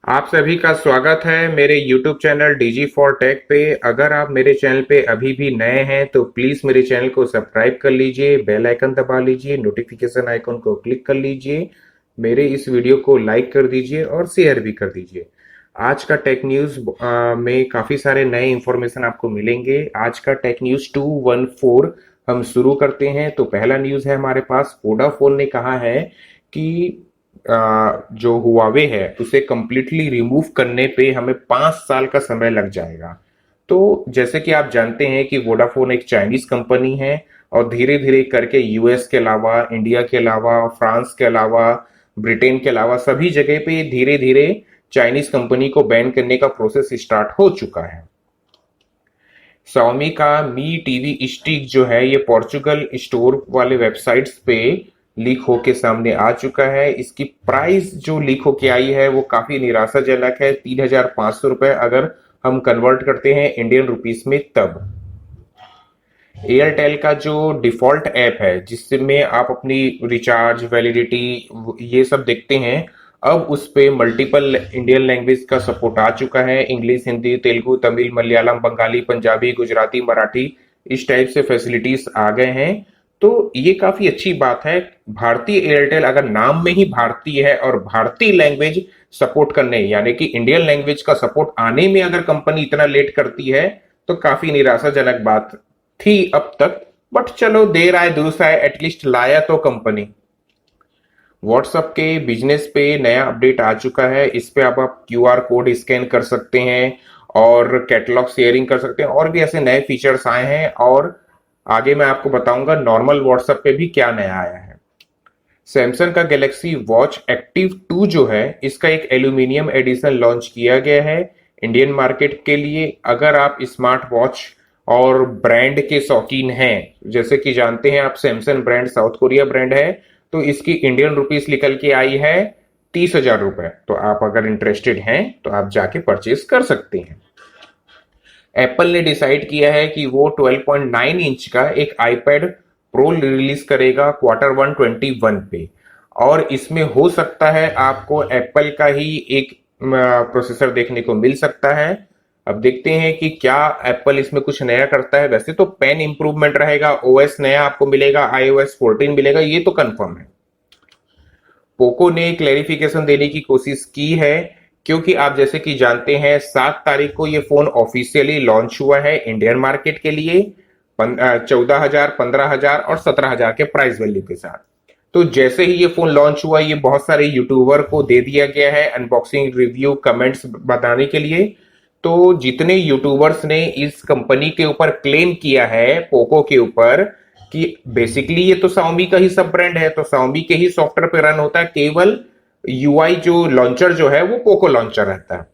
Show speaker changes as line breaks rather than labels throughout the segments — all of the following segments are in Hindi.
आप सभी का स्वागत है मेरे YouTube channel DG for tech पे। अगर आप मेरे चैनल पे अभी भी नए हैं तो प्लीज मेरे चैनल को सब्सक्राइब कर लीजिए, बेल आइकन दबा लीजिए, नोटिफिकेशन आइकन को क्लिक कर लीजिए, मेरे इस वीडियो को लाइक कर दीजिए और शेयर भी कर दीजिए। आज का टेक न्यूज में काफी सारे नए इंफॉर्मेशन आपको मिलेंगे। आज का टेक न्यूज 214 हम शुरू करते हैं। तो पहला न्यूज है हमारे पास, वोडाफोन ने कहा है कि जो हुआवे है उसे कंप्लीटली रिमूव करने पे हमें 5 साल का समय लग जाएगा। तो जैसे कि आप जानते हैं कि वोडाफोन एक चाइनीज कंपनी है और धीरे धीरे करके यूएस के अलावा, इंडिया के अलावा, फ्रांस के अलावा, ब्रिटेन के अलावा सभी जगह पे धीरे धीरे चाइनीज कंपनी को बैन करने का प्रोसेस स्टार्ट हो चुका है। Xiaomi का मी टीवी स्टिक जो है ये पोर्चुगल स्टोर वाले वेबसाइट्स पे लीक होके सामने आ चुका है। इसकी प्राइस जो लीक होके आई है वो काफी निराशाजनक है, 3,500 रुपए अगर हम कन्वर्ट करते हैं इंडियन रुपीस में तब। एयरटेल का जो डिफॉल्ट ऐप है जिसमें आप अपनी रिचार्ज, वैलिडिटी ये सब देखते हैं, अब उस पे मल्टीपल इंडियन लैंग्वेज का सपोर्ट आ चुका है। इंग्लिश, हिंदी, तेलुगु, तमिल, मलयालम, बंगाली, पंजाबी, गुजराती, मराठी, इस टाइप से फैसिलिटीज आ गए हैं। तो ये काफी अच्छी बात है। भारतीय एयरटेल अगर नाम में ही भारतीय है और भारतीय लैंग्वेज सपोर्ट करने यानी कि इंडियन लैंग्वेज का सपोर्ट आने में अगर कंपनी इतना लेट करती है तो काफी निराशाजनक बात थी अब तक। बट चलो, देर आए दुरुस्त आए, एटलीस्ट लाया तो कंपनी। व्हाट्सएप के बिजनेस पे नया अपडेट आ चुका है। इस पे अब आप क्यूआर कोड स्कैन कर सकते हैं और कैटलॉग शेयरिंग कर सकते हैं, और भी ऐसे नए फीचर्स आए हैं। और आगे मैं आपको बताऊंगा नॉर्मल व्हाट्सएप पे भी क्या नया आया है। सैमसंग का गैलेक्सी वॉच एक्टिव 2 जो है इसका एक एल्यूमिनियम एडिशन लॉन्च किया गया है इंडियन मार्केट के लिए। अगर आप स्मार्ट वॉच और ब्रांड के शौकीन हैं, जैसे कि जानते हैं आप Samsung brand south Korea brand है, तो इसकी इंडियन रुपीस निकल के आई है 30,000 रुपए। तो आप अगर इंटरेस्टेड हैं तो आप जाके परचेज कर सकते हैं। एप्पल ने डिसाइड किया है कि वो 12.9 इंच का एक आईपैड प्रो रिलीज करेगा Q1 21 पे, और इसमें हो सकता है आपको एप्पल का ही एक प्रोसेसर देखने को मिल सकता है। अब देखते हैं कि क्या एप्पल इसमें कुछ नया करता है। वैसे तो पेन इंप्रूवमेंट रहेगा, ओएस नया आपको मिलेगा, iOS 14 मिलेगा, ये तो कंफर्म है। पोको ने क्लेरिफिकेशन देने की कोशिश की है, क्योंकि आप जैसे कि जानते हैं 7 तारीख को ये फोन ऑफिशियली लॉन्च हुआ है इंडियन मार्केट के लिए 14,000, 15,000 और 17,000 के प्राइस वैल्यू के साथ। तो जैसे ही ये फोन लॉन्च हुआ ये बहुत सारे यूट्यूबर को दे दिया गया है अनबॉक्सिंग, रिव्यू, कमेंट्स बताने के लिए। तो जितने यूट्यूबर्स ने इस कंपनी के ऊपर क्लेम किया है पोको के ऊपर कि बेसिकली ये तो Xiaomi का ही सब ब्रांड है, तो Xiaomi के ही सॉफ्टवेयर पे रन होता है, केवल यूआई जो लॉन्चर जो है वो पोको लॉन्चर रहता है।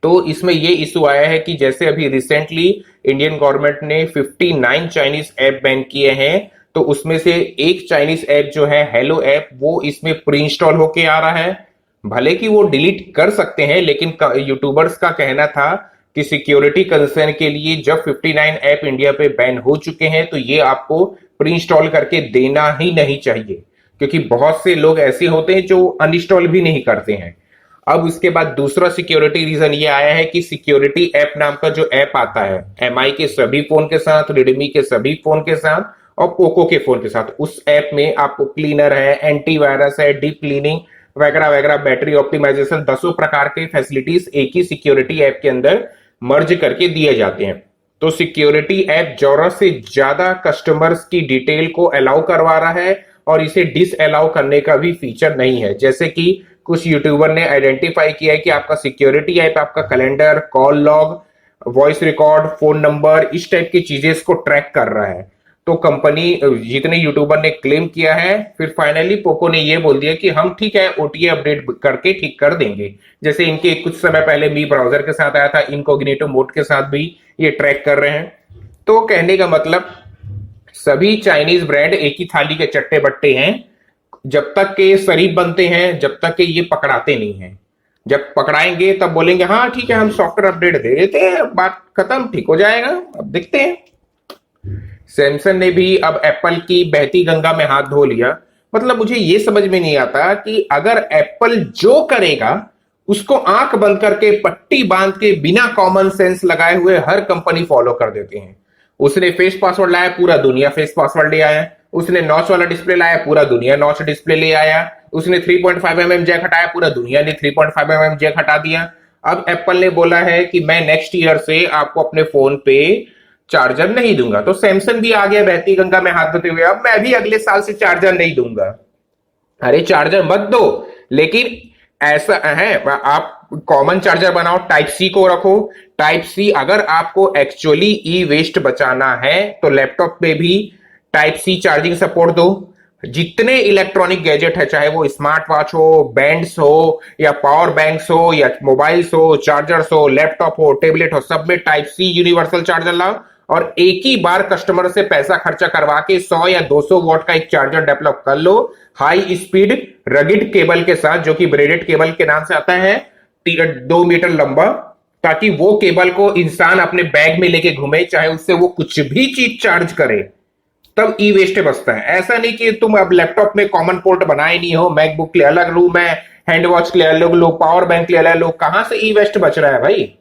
तो इसमें ये इशू आया है कि जैसे अभी रिसेंटली इंडियन गवर्नमेंट ने 59 चाइनीज ऐप बैन किए हैं, तो उसमें से एक चाइनीज ऐप जो है हेलो ऐप, वो इसमें प्री इंस्टॉल होके आ रहा है। भले कि वो डिलीट कर सकते हैं, लेकिन यूट्यूबर्स का कहना था कि सिक्योरिटी कंसर्न के लिए जब 59 ऐप इंडिया पे बैन हो चुके हैं तो ये आपको प्री इंस्टॉल करके देना ही नहीं चाहिए, क्योंकि बहुत से लोग ऐसे होते हैं जो अनइंस्टॉल भी नहीं करते हैं। अब उसके बाद दूसरा सिक्योरिटी रीजन ये आया है कि सिक्योरिटी ऐप नाम का जो ऐप आता है एमआई के सभी फोन के साथ, रेडमी के सभी फोन के साथ और पोको के फोन के साथ, उस ऐप में आपको क्लीनर है, एंटीवायरस है, डीप क्लीनिंग वगैरह वगैरह, बैटरी ऑप्टिमाइजेशन, 10 प्रकार के फैसिलिटीज एक ही सिक्योरिटी ऐप के अंदर मर्ज करके दिए जाते हैं। तो सिक्योरिटी ऐप जरूरत से ज्यादा कस्टमर्स की डिटेल को अलाउ करवा रहा है और इसे डिस अलाउ करने का भी फीचर नहीं है। जैसे कि कुछ यूट्यूबर ने आइडेंटिफाई किया है कि आपका सिक्योरिटी ऐप आपका calendar, call log, voice record, phone number, इस टाइप की चीजें इसको ट्रैक कर रहा है। तो कंपनी, जितने यूट्यूबर ने क्लेम किया है, फिर फाइनली पोको ने ये बोल दिया कि हम ठीक है ओटीए अपडेट करके ठीक कर देंगे। जैसे इनके कुछ समय पहले मी ब्राउजर के साथ आया था, इनकॉग्निटो मोड के साथ भी ये ट्रैक कर रहे हैं। तो कहने का मतलब सभी चाइनीज ब्रांड एक ही थाली के चट्टे बट्टे हैं। जब तक के शरीफ बनते हैं, जब तक के ये पकड़ाते नहीं हैं। जब पकड़ाएंगे तब बोलेंगे हाँ ठीक है हम सॉफ्टवेयर अपडेट दे देते हैं, बात खत्म, ठीक हो जाएगा। अब देखते हैं। सैमसंग ने भी अब एप्पल की बहती गंगा में हाथ धो लिया। मतलब मुझे ये समझ में नहीं आता कि अगर एप्पल जो करेगा उसको आंख बंद करके पट्टी बांध के बिना कॉमन सेंस लगाए हुए हर कंपनी फॉलो कर देते हैं। उसने फेस पासवर्ड लाया, पूरा दुनिया फेस पासवर्ड ले आया। उसने नॉच वाला डिस्प्ले लाया, पूरा दुनिया नॉच डिस्प्ले ले आया। उसने 3.5 mm जैक हटाया, पूरा दुनिया ने 3.5 mm जैक हटा दिया। अब एप्पल ने बोला है कि मैं नेक्स्ट ईयर से आपको अपने फोन पे चार्जर नहीं दूंगा। तो सैमसंग भी आ गया बहती गंगा में हाथ धोते हुए, अब मैं भी अगले साल से चार्जर नहीं दूंगा। अरे चार्जर मत दो, लेकिन ऐसा है आप कॉमन चार्जर बनाओ, टाइप सी को रखो। टाइप सी अगर आपको एक्चुअली ई वेस्ट बचाना है तो लैपटॉप पे भी टाइप सी चार्जिंग सपोर्ट दो। जितने इलेक्ट्रॉनिक गैजेट है, चाहे वो स्मार्ट वॉच हो, बैंड्स हो, या पावर बैंक्स हो, या मोबाइल्स हो, चार्जर्स हो, लैपटॉप हो, टेबलेट हो, सब में टाइप सी यूनिवर्सल चार्जर लाओ और एक ही बार कस्टमर से पैसा खर्चा करवा के 100 या 200 वॉट का एक चार्जर डेवलप कर लो, हाई स्पीड रगिड केबल के साथ, जो कि ब्रेडेड केबल के नाम से आता है, 2 मीटर लंबा, ताकि वो केबल को इंसान अपने बैग में लेके घूमे, चाहे उससे वो कुछ भी चीज चार्ज करे, तब ई वेस्ट बचता है। ऐसा नहीं कि तुम अब लैपटॉप में कॉमन पोर्ट बनाए नहीं हो, मैकबुक के लिए अलग रूम है, हैंड वॉच के लिए अलग लो, पावर बैंक के लिए अलग लो, कहां से ई वेस्ट बच रहा है भाई।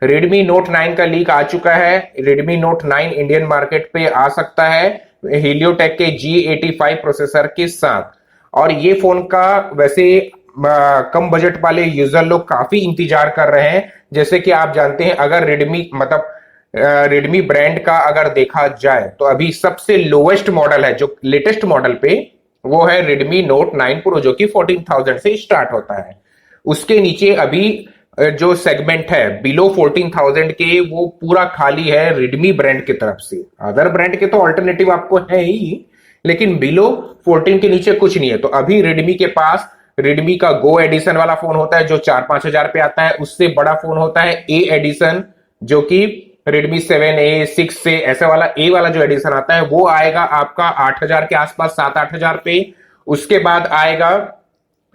Redmi Note 9 का लीक आ चुका है। Redmi Note 9 इंडियन मार्केट पे आ सकता है हीलियोटेक के G85 प्रोसेसर के साथ। और ये फोन का वैसे कम बजट वाले यूजर लोग काफी इंतजार कर रहे हैं। जैसे कि आप जानते हैं, अगर रेडमी ब्रांड का अगर देखा जाए तो अभी सबसे लोएस्ट मॉडल है, जो लेटेस्ट मॉडल पे, वो है Redmi Note 9 Pro, जो कि 14,000 से स्टार्ट होता है। उसके नीचे अभी जो सेगमेंट है बिलो 14,000 के, वो पूरा खाली है रेडमी ब्रांड की तरफ से। अदर ब्रांड के तो ऑल्टरनेटिव आपको है ही, लेकिन बिलो 14 के नीचे कुछ नहीं है। तो अभी रेडमी के पास रेडमी का गो एडिशन वाला फोन होता है जो 4-5 हजार पे आता है। उससे बड़ा फोन होता है ए एडिशन, जो कि रेडमी 7A 6 से ऐसे वाला ए वाला जो एडिशन आता है वो आएगा आपका 8,000 के आसपास, 7-8 हजार पे। उसके बाद आएगा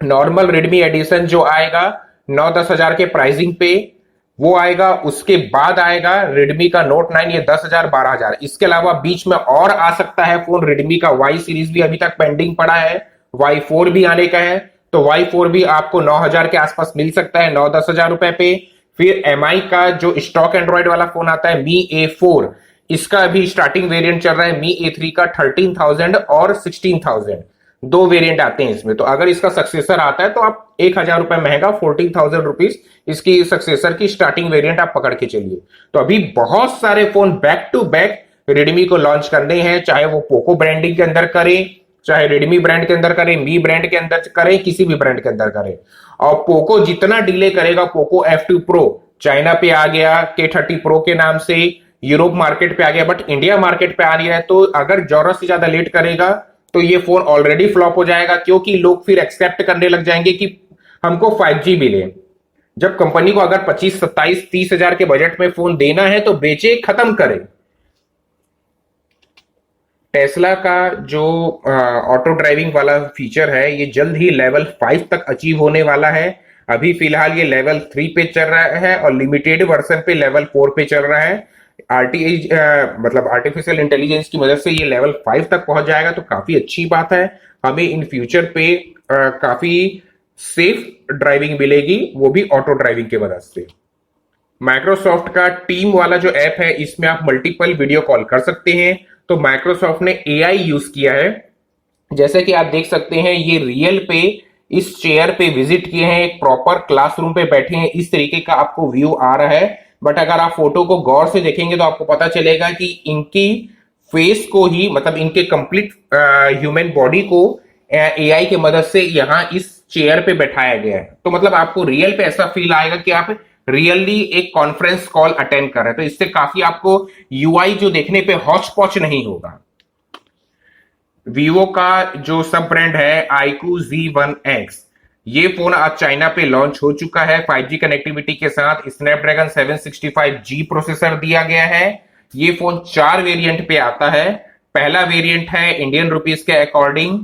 नॉर्मल रेडमी एडिशन जो आएगा 9-10 हजार के प्राइसिंग पे, वो आएगा। उसके बाद आएगा रेडमी का नोट 9, ये 10,000 12,000। इसके अलावा बीच में और आ सकता है फोन, रेडमी का वाई सीरीज भी अभी तक पेंडिंग पड़ा है, Y4 भी आने का है। तो Y4 भी आपको 9,000 के आसपास मिल सकता है, 9-10 हजार रुपए पे। फिर MI का जो स्टॉक एंड्रॉइड वाला फोन आता है Mi A4, इसका अभी स्टार्टिंग वेरिएंट चल रहा है Mi A3 का 13,000 और 16,000, दो वेरिएंट आते हैं इसमें। तो अगर इसका सक्सेसर आता है तो आप 1,000 रुपए महंगा 14,000 रुपीज इसकी सक्सेसर की स्टार्टिंग वेरिएंट आप पकड़ के चलिए। तो अभी बहुत सारे phone back to back Redmi को लॉन्च करने हैं, चाहे वो पोको ब्रांडिंग के अंदर करें, चाहे रेडमी ब्रांड के अंदर करें, मी ब्रांड के अंदर करें, किसी भी ब्रांड के अंदर करें। और पोको जितना डिले करेगा, पोको F2 Pro चाइना पे आ गया K30 Pro के नाम से, यूरोप मार्केट पे आ गया, बट इंडिया मार्केट पे आ रही है। तो अगर जरूरत से ज्यादा लेट करेगा तो ये फोन ऑलरेडी फ्लॉप हो जाएगा, क्योंकि लोग फिर एक्सेप्ट करने लग जाएंगे कि हमको 5G मिले। जब कंपनी को अगर 25, 27, 30 हजार के बजट में फोन देना है तो बेचे, खत्म करे। टेस्ला का जो ऑटो ड्राइविंग वाला फीचर है, ये जल्द ही लेवल 5 तक अचीव होने वाला है। अभी फिलहाल ये लेवल 3 पे चल रहा है और लिमिटेड वर्जन पे लेवल 4 पे चल रहा है। मतलब आर्टिफिशियल इंटेलिजेंस की मदद से ये लेवल 5 तक पहुंच जाएगा, तो काफी अच्छी बात है। हमें इन फ्यूचर पे काफी सेफ ड्राइविंग मिलेगी, वो भी ऑटो ड्राइविंग की मदद से। माइक्रोसॉफ्ट का टीम वाला जो ऐप है, इसमें आप मल्टीपल वीडियो कॉल कर सकते हैं। तो माइक्रोसॉफ्ट ने AI यूज किया है। जैसे कि आप देख सकते हैं, ये रियल पे इस चेयर पे विजिट किए हैं, एक प्रॉपर क्लासरूम पे बैठे हैं, इस तरीके का आपको व्यू आ रहा है। बट अगर आप फोटो को गौर से देखेंगे तो आपको पता चलेगा कि इनकी फेस को ही, मतलब इनके कंप्लीट ह्यूमन बॉडी को AI की मदद से यहाँ इस चेयर पे बैठाया गया है। तो मतलब आपको रियल पे ऐसा फील आएगा कि आप रियली एक कॉन्फ्रेंस कॉल अटेंड कर रहे हैं। तो इससे काफी आपको UI जो देखने पे हौच पौच नहीं होगा। वीवो का जो सब ब्रांड है iQOO Z1X, ये फोन आज चाइना पे लॉन्च हो चुका है। 5G कनेक्टिविटी के साथ स्नैपड्रैगन 765G प्रोसेसर दिया गया है। ये फोन 4 वेरिएंट पे आता है। पहला वेरिएंट है इंडियन रुपीस के अकॉर्डिंग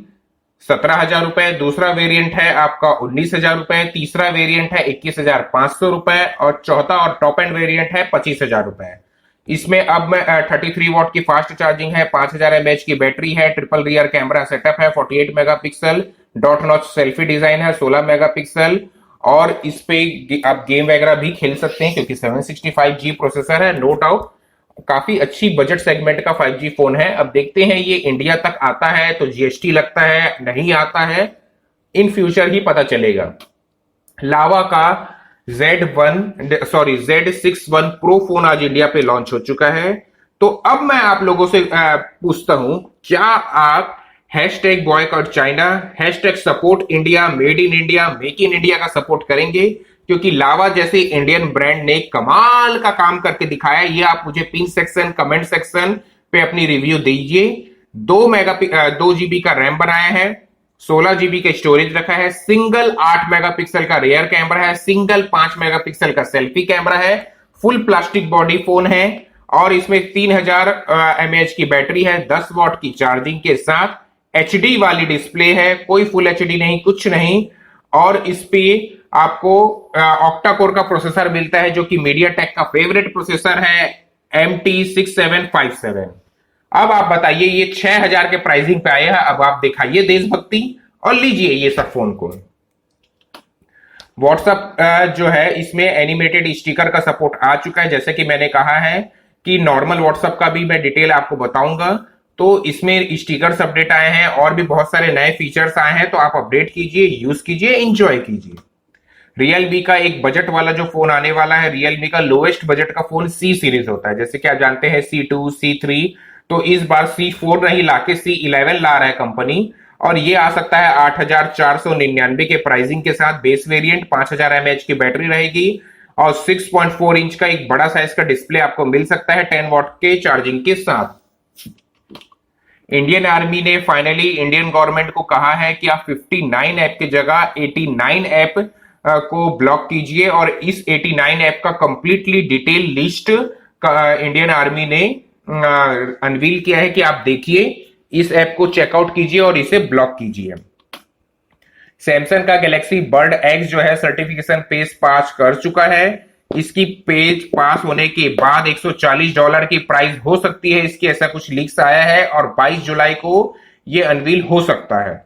17,000 रुपए, दूसरा वेरिएंट है आपका 19,000 रुपए, तीसरा वेरिएंट है 21,500 रुपए और चौथा और टॉप एंड वेरिएंट है 25,000 रुपए। इसमें अब मैं 33 वॉट की फास्ट चार्जिंग है, 5000 mAh की बैटरी है, ट्रिपल रियर कैमरा सेटअप है, 48 megapixel dot notch selfie design है, 16 मेगापिक्सल। और इस पे आप गेम वगैरह भी खेल सकते हैं क्योंकि 765G प्रोसेसर है, नो डाउट। काफी अच्छी बजट सेगमेंट का 5G फोन है। अब देखते हैं ये इंडिया तक आता है तो जीएसटी लगता है, नहीं आता है इन फ्यूचर ही पता चलेगा। लावा का Z61 प्रो फोन आज इंडिया पे लॉन्च हो चुका है। तो अब मैं आप लोगों से पूछता हूं, क्या आप hashtag boycott China, hashtag support India, made in India, make in India का सपोर्ट करेंगे? क्योंकि लावा जैसे इंडियन ब्रांड ने कमाल का काम करके दिखाया। ये आप मुझे पिन सेक्शन, कमेंट सेक्शन पे अपनी रिव्यू दीजिए। 2 GB का रैम बनाया है, 16 GB का स्टोरेज रखा है, सिंगल 8 मेगापिक्सल का रियर कैमरा है, सिंगल 5 मेगापिक्सल का सेल्फी कैमरा है, फुल प्लास्टिक बॉडी फोन है और इसमें 3000 mAh की बैटरी है, 10 वॉट की चार्जिंग के साथ, एचडी वाली डिस्प्ले है, कोई फुल एचडी नहीं, कुछ नहीं। और इस पे आपको ऑक्टा कोर का प्रोसेसर मिलता है जो कि मीडियाटेक का फेवरेट प्रोसेसर है, MT6757। अब आप बताइए, ये 6000 के प्राइसिंग पे आया है। अब आप दिखाइए देशभक्ति और लीजिए ये सब फोन को। व्हाट्सएप जो है इसमें एनिमेटेड स्टिकर का सपोर्ट आ चुका है। जैसे कि मैंने कहा है कि नॉर्मल व्हाट्सएप का भी मैं डिटेल आपको बताऊंगा। तो इसमें स्टिकर्स अपडेट आए हैं और भी बहुत सारे नए फीचर्स आए हैं, तो आप अपडेट कीजिए, यूज कीजिए, एंजॉय कीजिए। रियलमी का एक बजट वाला जो फोन आने वाला है, रियलमी का लोएस्ट बजट का फोन C सीरीज होता है, जैसे कि आप जानते हैं C2, C3, तो इस बार C4 नहीं लाके C11 ला रहा है कंपनी। और ये आ सकता है 8499 के प्राइसिंग के साथ, बेस वेरिएंट, 5000 mAh की बैटरी रहेगी और 6.4 इंच का एक बड़ा साइज का डिस्प्ले आपको मिल सकता है 10 वॉट के चार्जिंग के साथ। इंडियन आर्मी ने फाइनली इंडियन गवर्नमेंट को कहा है कि आप 59 ऐप की जगह 89 ऐप को ब्लॉक कीजिए और इस 89 ऐप का completely detail list Indian army ने अनवील किया है कि आप देखिए, इस ऐप को चेकआउट कीजिए और इसे ब्लॉक कीजिए। सैमसंग का गैलेक्सी बर्ड एक्स जो है सर्टिफिकेशन पेज पास कर चुका है। इसकी पेज पास होने के बाद $140 की प्राइस हो सकती है इसकी, ऐसा कुछ लीक्स आया है और 22 जुलाई को ये अनवील हो सकता है।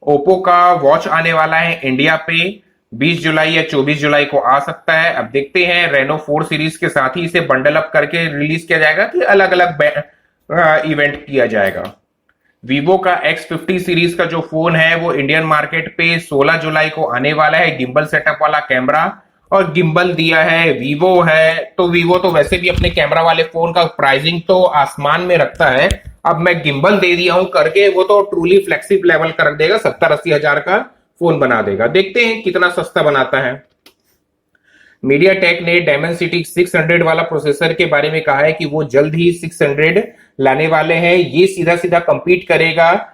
ओप्पो का वॉच आने वाला है इंडिया पे 20 जुलाई या 24 जुलाई को आ सकता है। अब देखते हैं, रेनो 4 सीरीज के साथ ही इसे बंडल अप करके रिलीज किया जाएगा कि अलग अलग इवेंट किया जाएगा। वीवो का X50 सीरीज का जो फोन है वो इंडियन मार्केट पे 16 जुलाई को आने वाला है। गिम्बल सेटअप वाला कैमरा और गिम्बल दिया है, वीवो है। तो वीवो तो वैसे भी अपने कैमरा वाले फोन का प्राइसिंग तो आसमान में रखता है, अब मैं गिम्बल दे दिया हूं करके वो तो ट्रूली फ्लेक्सिब लेवल कर देगा, 70-80 हजार का फोन बना देगा। देखते हैं कितना सस्ता बनाता है। मीडियाटेक ने डायमेंसिटी 600 वाला प्रोसेसर के बारे में कहा है कि वो जल्द ही 600 लाने वाले हैं। ये सीधा सीधा कंपीट करेगा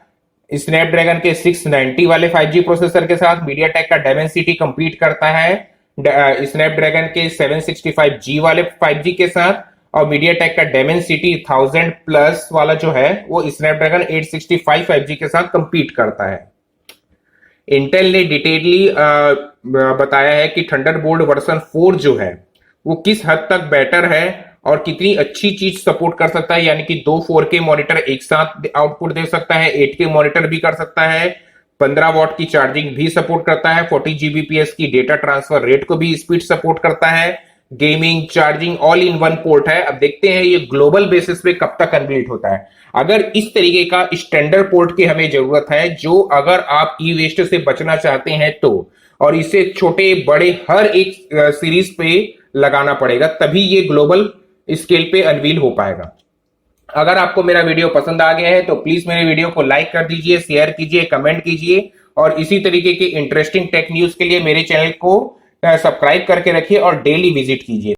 स्नैपड्रैगन के 690 वाले 5G प्रोसेसर के साथ। मीडियाटेक का डायमेंसिटी कंपीट करता है स्नैपड्रैगन के 765G वाले 5G के साथ और मीडियाटेक का डायमेंसिटी 1000 प्लस वाला जो है वो स्नैपड्रैगन 865 5G के साथ कंपीट करता है। इंटेल ने डिटेलली बताया है कि थंडरबोल्ट वर्जन 4 जो है वो किस हद तक बेटर है और कितनी अच्छी चीज सपोर्ट कर सकता है, यानी कि 2 4K मॉनिटर एक साथ आउटपुट दे सकता है, 8K मॉनिटर भी कर सकता है, 15 वॉट की चार्जिंग भी सपोर्ट करता है, 40 Gbps की डेटा ट्रांसफर रेट को भी स्पीड सपोर्ट करता है, gaming, charging all in one port है। अब देखते हैं ये ग्लोबल बेसिस पे कब तक अनवील्ड होता है। अगर इस तरीके का स्टैंडर्ड पोर्ट की हमें जरूरत है, जो अगर आप ई वेस्ट से बचना चाहते हैं तो, और इसे छोटे बड़े हर एक सीरीज पे लगाना पड़ेगा, तभी ये ग्लोबल स्केल पे अनवील हो पाएगा। अगर आपको मेरा वीडियो पसंद आ गया है तो प्लीज मेरे वीडियो को लाइक कर दीजिए, शेयर कीजिए, कमेंट कीजिए और इसी तरीके के इंटरेस्टिंग टेक न्यूज के लिए मेरे चैनल को सब्सक्राइब करके रखिए और डेली विजिट कीजिए।